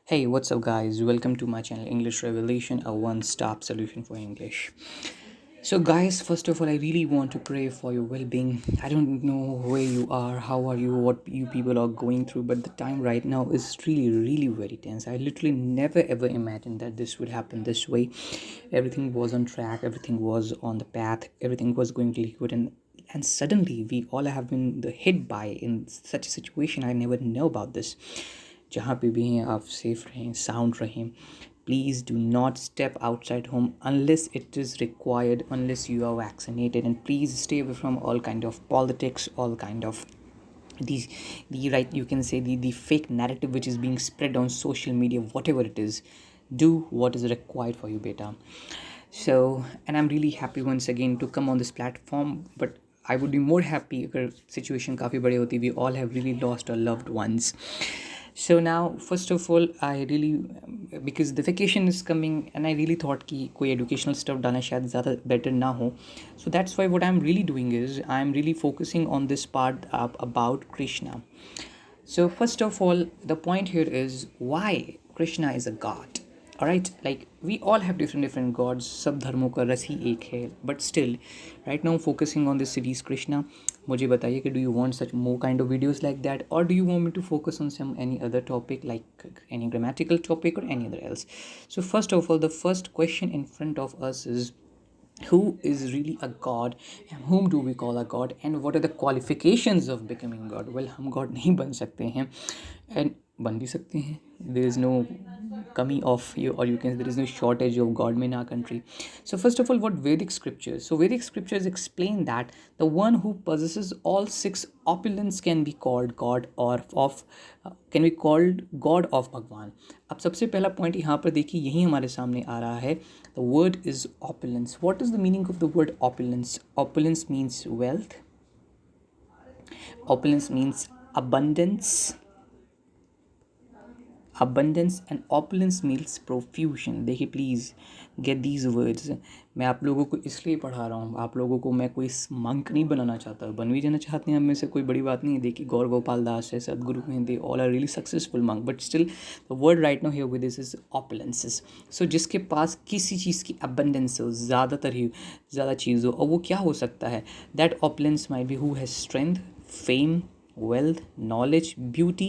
Hey, what's up, guys? Welcome to my channel English Revelation, a one stop solution for English. So, guys, first of all, I really want to pray for your well being. I don't know where you are, how are you, what you people are going through, but the time right now is really very tense. I literally never ever imagined that this would happen this way. Everything was on track, everything was on the path, everything was going really good, and suddenly we all have been hit by in such a situation. I never know about this. जहाँ पे भी हैं आप safe रहें, sound रहें. Please do not step outside home unless it is required, unless you are vaccinated, and please stay away from all kind of politics, all kind of these the right, you can say, the fake narrative which is being spread on social media. Whatever it is, do what is required for you, beta. So, and I'm really happy once again to come on this platform, but I would be more happy अगर situation काफ़ी बड़ी होती. We all have really lost our loved ones. So now, first of all, I really, because the vacation is coming, and I really thought कि कोई educational stuff डालना शायद ज़्यादा better ना हो. So that's why what I'm really doing is I'm really focusing on this part about Krishna. So first of all, the point here is why Krishna is a god. Alright, like we all have different gods. सब धर्मों का रस ही एक है. But still, right now focusing on this series Krishna. मुझे बताइए कि do you want such more kind of videos like that, or do you want me to focus on some any other topic, like any grammatical topic or any other else? So first of all, the first question in front of us is, who is really a god, and whom do we call a god, and what are the qualifications of becoming god? Well, हम god नहीं बन सकते हैं, and बन भी सकते हैं. There is no kami of you, or you can, there is no shortage of god in our country. So first of all, what Vedic scriptures, so Vedic scriptures explain that the one who possesses all six opulence can be called god, or of can be called god of भगवान. अब सबसे पहला point यहाँ पर देखिए, यही हमारे सामने आ रहा है. The word is opulence. What is the meaning of the word opulence? Opulence means wealth. Opulence means abundance and opulence means profusion. देखिए, प्लीज़ गेट दीज वर्ड्स. मैं आप लोगों को इसलिए पढ़ा रहा हूँ, आप लोगों को मैं कोई मंक नहीं बनाना चाहता. बन भी जाना चाहते हैं हम में से, कोई बड़ी बात नहीं है. देखिए, गौर गोपाल दास है, सदगुरु हैं, they all are really successful monk, but still the word right now here with this is opulences. So जिसके पास किसी चीज़ की अबंडेंस हो, ज़्यादातर ही ज़्यादा चीज़ हो, और वो क्या हो सकता है? That opulence might be who has strength, fame, wealth, knowledge, beauty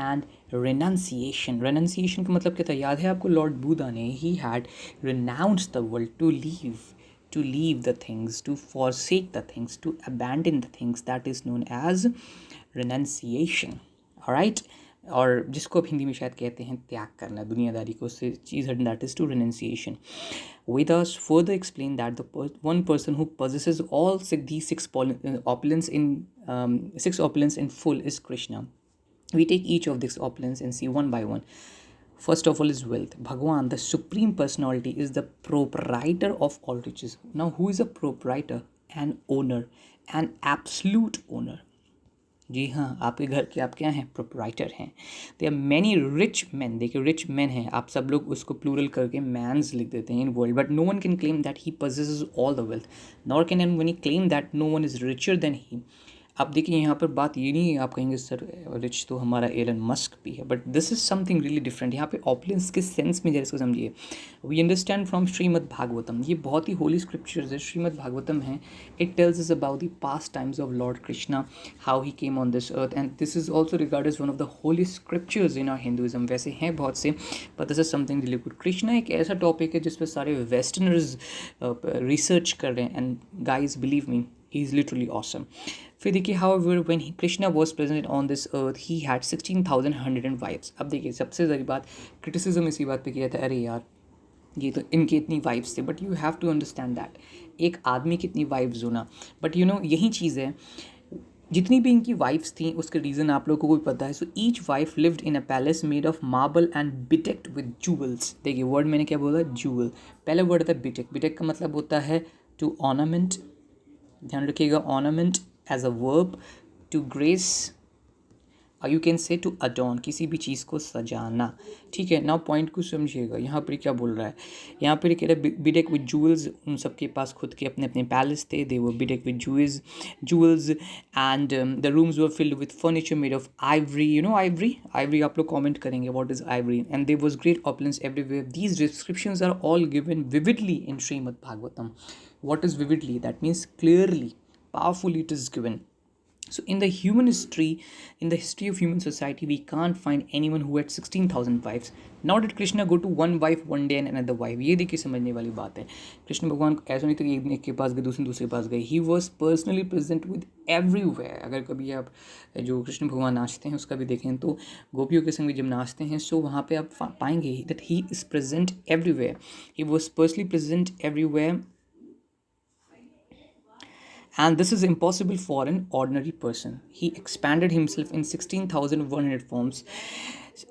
and renunciation. Renunciation का मतलब क्या था? याद है आपको? लॉर्ड बुद्धा ने, he had renounced the world to leave the things, to forsake the things, to abandon the things. That is known as renunciation. Alright, और जिसको अब हिंदी में शायद कहते हैं त्याग करना, दुनियादारी को, उससे चीज़ हटना. That is to renunciation. Vedas further explain that the one person who possesses all these opulence in six opulence in full is Krishna. We take each of these opulence and see one by one. First of all is wealth. Bhagwan, the supreme personality, is the proprietor of all riches. Now, who is a proprietor? An owner, an absolute owner. जी हाँ, आपके घर के आप क्या हैं? Proprietor हैं. They are many rich man. देखिए, रिच मैन हैं, आप सब लोग उसको प्लूरल करके मैन्स लिख देते हैं in world, but no one can claim that he possesses all the wealth, nor can any claim that no one is richer than he. अब देखिए, यहाँ पर बात ये नहीं है आप कहेंगे सर रिच तो हमारा एलन मस्क भी है, but this is something really different. यहाँ पे ऑपुलेंस के सेंस में जैसे समझिए, we understand from Shrimad Bhagavatam. ये बहुत ही होली स्क्रिप्चर्स है, श्रीमद् भागवतम है. It tells us about the past times of lord Krishna, how he came on this earth, and this is also regard as one of the holy scriptures in our Hinduism. वैसे हैं बहुत से, but this is something really good. Krishna एक ऐसा topic है जिस पर सारे वेस्टर्नर्स रिसर्च कर रहे हैं, and guys believe me, he is literally awesome. फिर देखिए, however when Krishna was present on this earth, he had 16,100 wives. अब देखिए, सबसे ज़्यादा बात क्रिटिसिज्म इसी बात पे किया था, अरे यार ये तो इनके इतनी वाइफ्स थे, but you have to understand that एक आदमी की इतनी वाइफ्स होना. बट यू नो, यही चीज़ है, जितनी भी इनकी वाइफ्स थी उसके रीज़न आप लोगों को भी पता है. So each wife lived in a palace made of marble and bedecked with jewels. देखिए, वर्ड मैंने क्या बोला? जूवल. पहला वर्ड था बिटेक. बिटेक का मतलब होता है टू ऑर्नामेंट. ध्यान रखिएगा, ornament as a verb, to grace you can say to adorn, किसी भी चीज़ को सजाना, ठीक है। नाउ पॉइंट को समझिएगा, यहाँ पर क्या बोल रहा है, यहाँ पर कह रहा है बिडेक विद जूल्स, उन सबके पास खुद के अपने अपने पैलेस थे, दे वर बिडेक with jewels and the rooms were filled with furniture made of ivory, you know ivory आप लोग comment करेंगे what is ivory, and there was great opulence everywhere. These descriptions are all given vividly in Srimad Bhagavatam. What is vividly? That means clearly, powerfully it is given. So in the history of human society, we can't find anyone who had 16,000 wives. Now did Krishna go to one wife one day and another wife? ये देखिए समझने वाली बात है। कृष्ण भगवान ऐसा नहीं था कि एक के पास गए दूसरे के पास गए। He was personally present with everywhere. अगर कभी आप जो कृष्ण भगवान नाचते हैं उसका भी देखें तो गोपियों के संग भी जब नाचते हैं सो वहाँ पे आप पाएंगे that he is present everywhere. He was personally present everywhere. And this is impossible for an ordinary person. He expanded himself in 16,100 forms.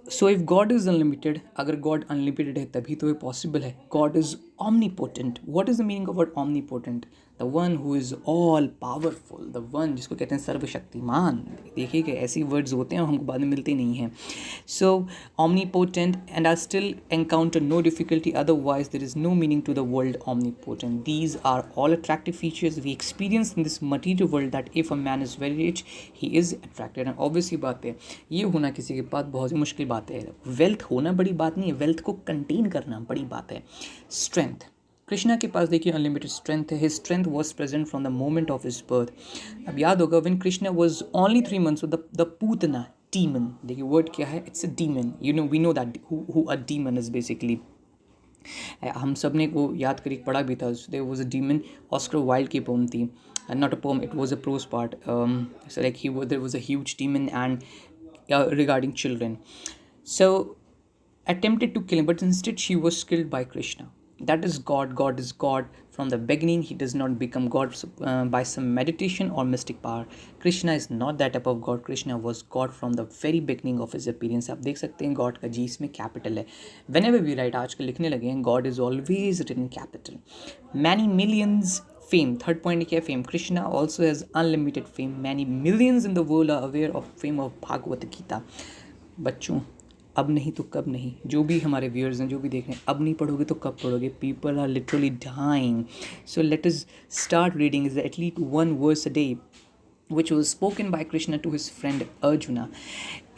So if God is unlimited, अगर God unlimited है तभी तो ये possible है. God is omnipotent. What is the meaning of word omnipotent? The one who is all powerful, the one जिसको कहते हैं सर्वशक्तिमान. देखिए कि ऐसी words होते हैं और हमको बाद में मिलते नहीं हैं. So omnipotent, and I still encounter no difficulty, otherwise there is no meaning to the word omnipotent. These are all attractive features we experience in this material world, that if a man is very rich, he is attracted. And obviously बात है, ये होना किसी के पास बहुत ही मुश्किल बात है. वेल्थ होना बड़ी बात नहीं है, वेल्थ को कंटेन करना बड़ी बात है. स्ट्रेंथ, कृष्णा के पास देखिए अनलिमिटेड स्ट्रेंथ है. His strength was present from the moment of his birth. अब याद होगा when Krishna was only 3 months, the Putana demon, देखिए वर्ड क्या है, it's a demon. You know, we know that who a demon is basically. हम सब ने वो याद करी पढ़ा भी था. There was a demon, Oscar Wilde की पोम थी, not a poem, it was a prose part. So like there was a huge demon and regarding children, so attempted to kill him, but instead she was killed by Krishna. That is God. God is God from the beginning. He does not become God by some meditation or mystic power. Krishna is not that type of God. Krishna was God from the very beginning of his appearance. आप देख सकते हैं God का G इसमें capital है. Whenever we write, आजकल लिखने लगे हैं, God is always written capital. Many millions fame. Third point क्या है? Fame. Krishna also has unlimited fame. Many millions in the world are aware of fame of Bhagavad Gita. बच्चों, अब नहीं तो कब नहीं. जो भी हमारे व्यूअर्स हैं, जो भी देख रहे हैं, अब नहीं पढ़ोगे तो कब पढ़ोगे. People are literally dying. So let us start reading is at least 1 verse a day, which was spoken by Krishna to his friend Arjuna.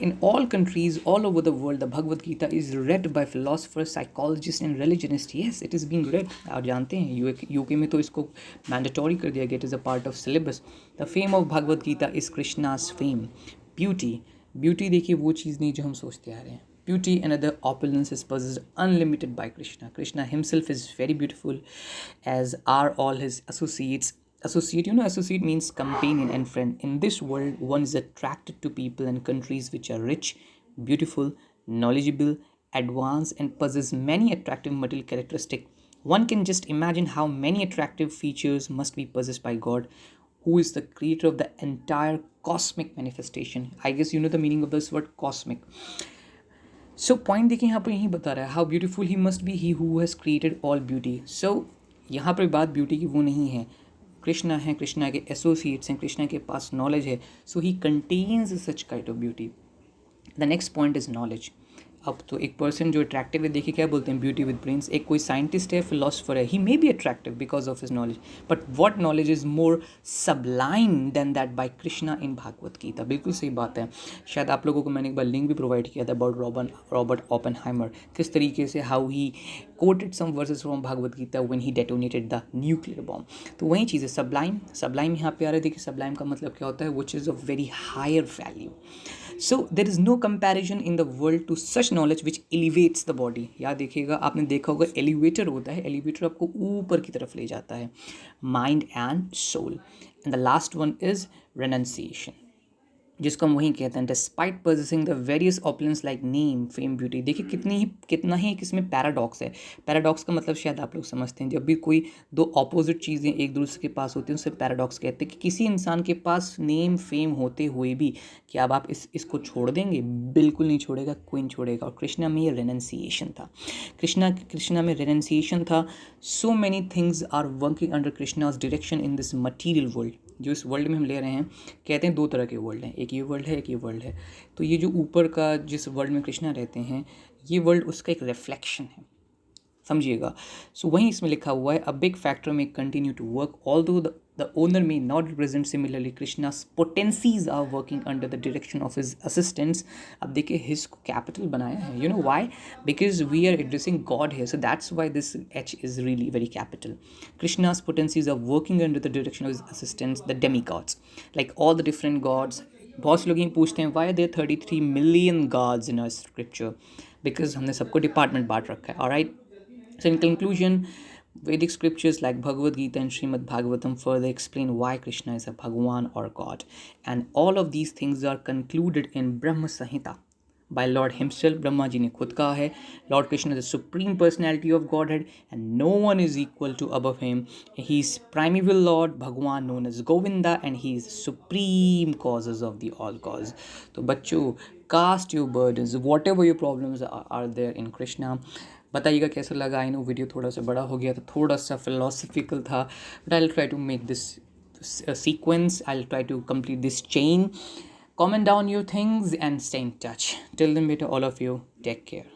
In all countries, all over the world, the Bhagavad Gita is read by philosophers, psychologists and religionists. Yes, it is being read. आप जानते हैं UK में तो इसको mandatory कर दिया गया. It is a part of syllabus. The fame of Bhagavad Gita is Krishna's fame. Beauty देखिए वो चीज़ नहीं जो हम सोचते आ रहे हैं. Beauty and other opulence is possessed unlimited by Krishna. Krishna himself is very beautiful, as are all his associates. Associate means companion and friend. In this world, one is attracted to people and countries which are rich, beautiful, knowledgeable, advanced, and possess many attractive material characteristics. One can just imagine how many attractive features must be possessed by God, who is the creator of the entire cosmic manifestation. I guess you know the meaning of this word cosmic. So point देखिए यहाँ पर यही बता रहा है, how beautiful he must be, he who has created all beauty. So यहाँ पर बात ब्यूटी की वो नहीं है. कृष्णा है, कृष्णा के एसोसिएट्स हैं, कृष्णा के पास नॉलेज है, so he contains such kind of beauty. The next point is knowledge. अब तो एक पर्सन जो अट्रैक्टिव है, देखिए क्या बोलते हैं, ब्यूटी विद ब्रेन्स. एक कोई साइंटिस्ट है, फिलोसफर है, he may be attractive because of his knowledge, but what knowledge is more sublime than that by Krishna in Bhagavad Gita. बिल्कुल सही बात है. शायद आप लोगों को मैंने एक बार लिंक भी प्रोवाइड किया था अबाउट रॉबर्ट ओपेनहाइमर, किस तरीके से how he quoted some verses from Bhagavad Gita when he detonated the nuclear bomb. तो वही चीज़ है सबलाइम यहाँ पे आ रहा है. देखिए सबलाइम का मतलब क्या होता है, which is of very higher value. So there is no comparison in the world to such knowledge which elevates the body. याद देखिएगा, आपने देखा होगा एलिवेटर होता है, एलिवेटर आपको ऊपर की तरफ ले जाता है, mind and soul. And the last one is renunciation, जिसको हम वही कहते हैं, despite possessing the various opulence like name, fame, beauty. देखिए कितना ही इसमें पैराडॉक्स है. पैराडॉक्स का मतलब शायद आप लोग समझते हैं, जब भी कोई दो ऑपोजिट चीज़ें एक दूसरे के पास होती हैं उसे पैराडॉक्स कहते हैं. कि किसी इंसान के पास नेम फेम होते हुए भी क्या अब आप इसको छोड़ देंगे? बिल्कुल नहीं छोड़ेगा, कोई नहीं छोड़ेगा. और कृष्णा में ये रेनन्सिएशन था. कृष्णा में रेनन्सिएशन था. So many things are working under Krishna's direction in this material world. जो इस वर्ल्ड में हम ले रहे हैं, कहते हैं 2 तरह के वर्ल्ड हैं, एक ये वर्ल्ड है, एक ये वर्ल्ड है। तो ये जो ऊपर का जिस वर्ल्ड में कृष्णा रहते हैं, ये वर्ल्ड उसका एक रिफ्लेक्शन है, समझिएगा। सो वहीं इसमें लिखा हुआ है, a big factor may continue to work although the owner may not represent similarly Krishna's potencies are working under the direction of his assistants. अब देखिए हिज को कैपिटल बनाया है, you know why, because we are addressing God है, so that's why this H is really very capital. Krishna's potencies are working under the direction of his assistants the demigods, like all the different God's. बहुत से लोग ये पूछते हैं why there 33 million gods in a scripture, because हमने सबको department बांट रखा है, alright. So in conclusion, Vedic scriptures like Bhagavad Gita and Srimad Bhagavatam further explain why Krishna is a Bhagwan or God. And all of these things are concluded in Brahma Samhita by Lord himself. Brahma ji ne khud kaha hai, Lord Krishna is the supreme personality of Godhead and no one is equal to above him. He is primeval Lord, Bhagwan known as Govinda, and he is supreme causes of the all cause. So bachcho, cast your burdens, whatever your problems are there in Krishna. बताइएगा कैसा लगा। I know video थोड़ा सा बड़ा हो गया था, थोड़ा सा फिलोसफिकल था, but I will try to make this sequence, I will try to complete this chain. Comment down your things and stay in touch. Till then, better all of you, take care.